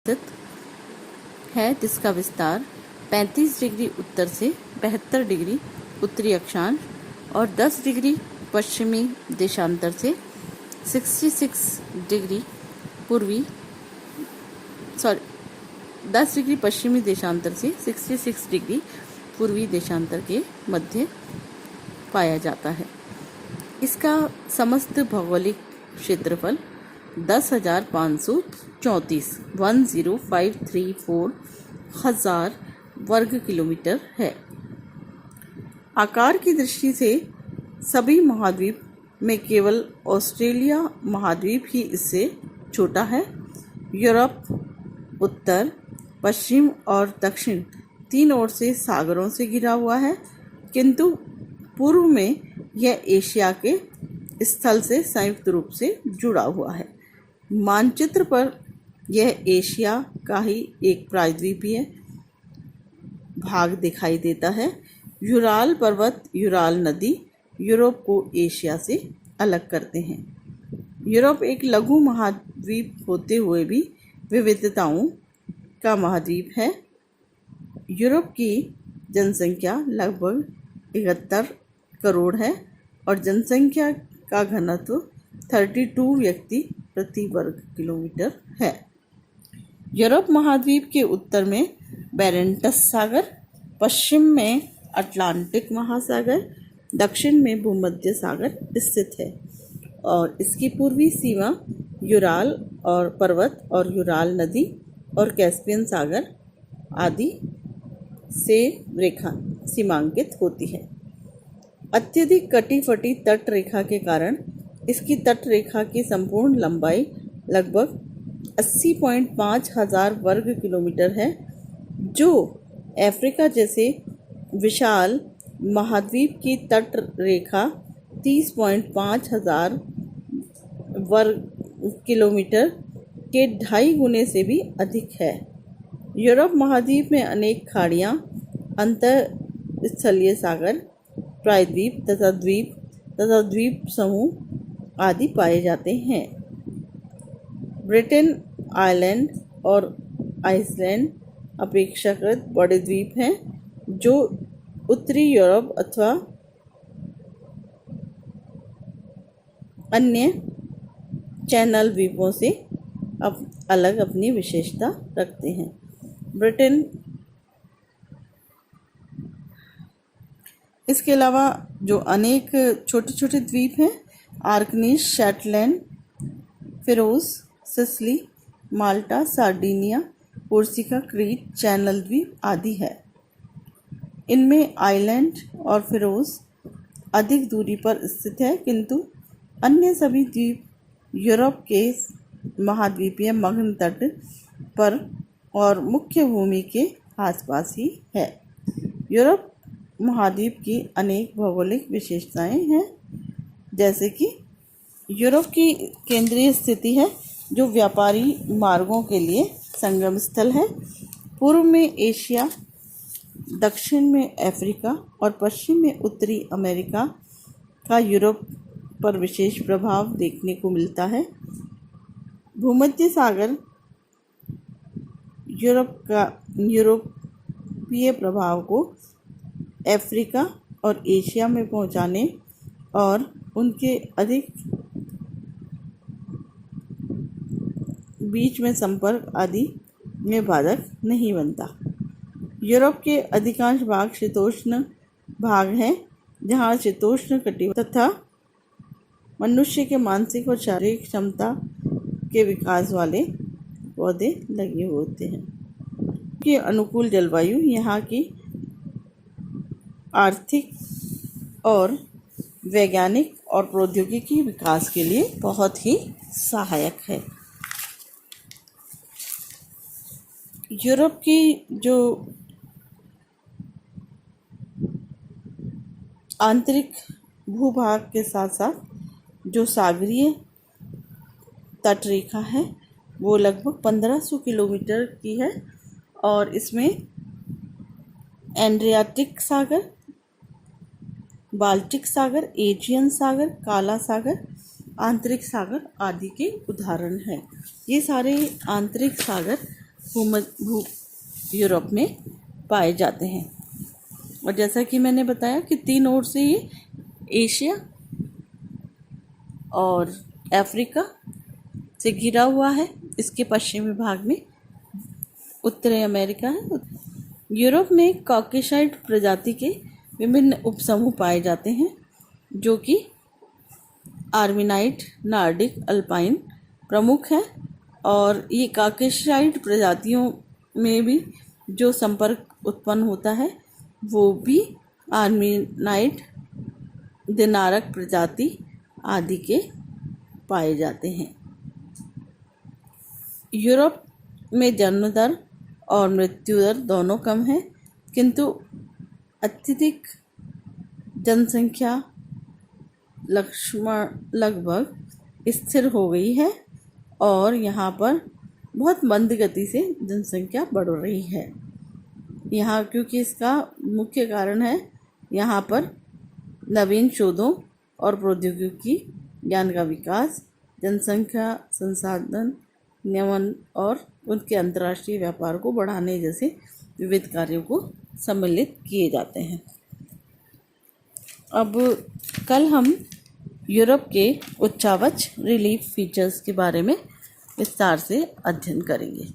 स्थित है, जिसका विस्तार 35 डिग्री उत्तर से 72 डिग्री उत्तरी अक्षांश और 10 डिग्री पश्चिमी देशांतर से 10 डिग्री पश्चिमी देशांतर से 66 डिग्री पूर्वी देशांतर के मध्य पाया जाता है। इसका समस्त भौगोलिक क्षेत्रफल 10,534 हजार वर्ग किलोमीटर है। आकार की दृष्टि से सभी महाद्वीप में केवल ऑस्ट्रेलिया महाद्वीप ही इससे छोटा है। यूरोप उत्तर, पश्चिम और दक्षिण तीन ओर से सागरों से घिरा हुआ है, किंतु पूर्व में यह एशिया के स्थल से संयुक्त रूप से जुड़ा हुआ है। मानचित्र पर यह एशिया का ही एक प्रायद्वीपीय भाग दिखाई देता है। यूराल पर्वत, यूराल नदी यूरोप को एशिया से अलग करते हैं। यूरोप एक लघु महाद्वीप होते हुए भी विविधताओं का महाद्वीप है। यूरोप की जनसंख्या लगभग 71 करोड़ है और जनसंख्या का घनत्व 32 व्यक्ति प्रति वर्ग किलोमीटर है। यूरोप महाद्वीप के उत्तर में बेरेंटस सागर, पश्चिम में अटलांटिक महासागर, दक्षिण में भूमध्य सागर स्थित है और इसकी पूर्वी सीमा यूराल और पर्वत और यूराल नदी और कैस्पियन सागर आदि से रेखा सीमांकित होती है। अत्यधिक कटी फटी तट रेखा के कारण इसकी तट रेखा की संपूर्ण लंबाई लगभग 80.5 हजार वर्ग किलोमीटर है, जो अफ्रीका जैसे विशाल महाद्वीप की तट रेखा 30.5 हजार वर्ग किलोमीटर के 2.5 गुने से भी अधिक है। यूरोप महाद्वीप में अनेक खाड़ियाँ, अंतःस्थलीय सागर, प्रायद्वीप तथा द्वीप समूह आदि पाए जाते हैं। ब्रिटेन, आयरलैंड और आइसलैंड अपेक्षाकृत बड़े द्वीप हैं, जो उत्तरी यूरोप अथवा अन्य चैनल द्वीपों से अलग अपनी विशेषता रखते हैं। ब्रिटेन इसके अलावा जो अनेक छोटे छोटे द्वीप हैं, आर्कनीस, शैटलैंड, फेरोज, सिसिली, माल्टा, सार्डिनिया, कोर्सिका, क्रीट, चैनल द्वीप आदि है। इनमें आइलैंड और फेरोज अधिक दूरी पर स्थित है, किंतु अन्य सभी द्वीप यूरोप के महाद्वीपीय मग्न तट पर और मुख्य भूमि के आसपास ही है। यूरोप महाद्वीप की अनेक भौगोलिक विशेषताएं हैं, जैसे कि यूरोप की केंद्रीय स्थिति है, जो व्यापारी मार्गों के लिए संगम स्थल है। पूर्व में एशिया, दक्षिण में अफ्रीका और पश्चिम में उत्तरी अमेरिका का यूरोप पर विशेष प्रभाव देखने को मिलता है। भूमध्य सागर यूरोपीय प्रभाव को अफ्रीका और एशिया में पहुंचाने और उनके अधिक बीच में संपर्क आदि में बाधक नहीं बनता। यूरोप के अधिकांश भाग शीतोष्ण भाग हैं, जहाँ शीतोष्ण कटिबंध तथा मनुष्य के मानसिक और शारीरिक क्षमता के विकास वाले पौधे लगे होते हैं। कि अनुकूल जलवायु यहाँ की आर्थिक और वैज्ञानिक और प्रौद्योगिकी विकास के लिए बहुत ही सहायक है। यूरोप की जो आंतरिक भूभाग के साथ साथ जो सागरीय तट रेखा है, वो लगभग 1500 किलोमीटर की है और इसमें एड्रियाटिक सागर, बाल्टिक सागर, एजियन सागर, काला सागर, आंतरिक सागर आदि के उदाहरण हैं। ये सारे आंतरिक सागर भू यूरोप में पाए जाते हैं। और जैसा कि मैंने बताया कि 3 ओर से ये एशिया और अफ्रीका से घिरा हुआ है। इसके पश्चिमी भाग में उत्तरी अमेरिका है। यूरोप में कॉकेसाइड प्रजाति के विभिन्न उपसमूह पाए जाते हैं, जो कि आर्मिनाइट, नार्डिक, अल्पाइन प्रमुख है। और ये कॉकेसाइड प्रजातियों में भी जो संपर्क उत्पन्न होता है वो भी आर्मिनाइट, दिनारक प्रजाति आदि के पाए जाते हैं। यूरोप में जन्म दर और मृत्यु दर दोनों कम है, किंतु अत्यधिक जनसंख्या लगभग स्थिर हो गई है और यहाँ पर बहुत मंद गति से जनसंख्या बढ़ रही है। यहाँ क्योंकि इसका मुख्य कारण है यहाँ पर नवीन शोधों और प्रौद्योगिकी ज्ञान का विकास, जनसंख्या संसाधन नियमन और उनके अंतर्राष्ट्रीय व्यापार को बढ़ाने जैसे विविध कार्यों को सम्मिलित किए जाते हैं। अब कल हम यूरोप के उच्चावच रिलीफ फीचर्स के बारे में विस्तार से अध्ययन करेंगे।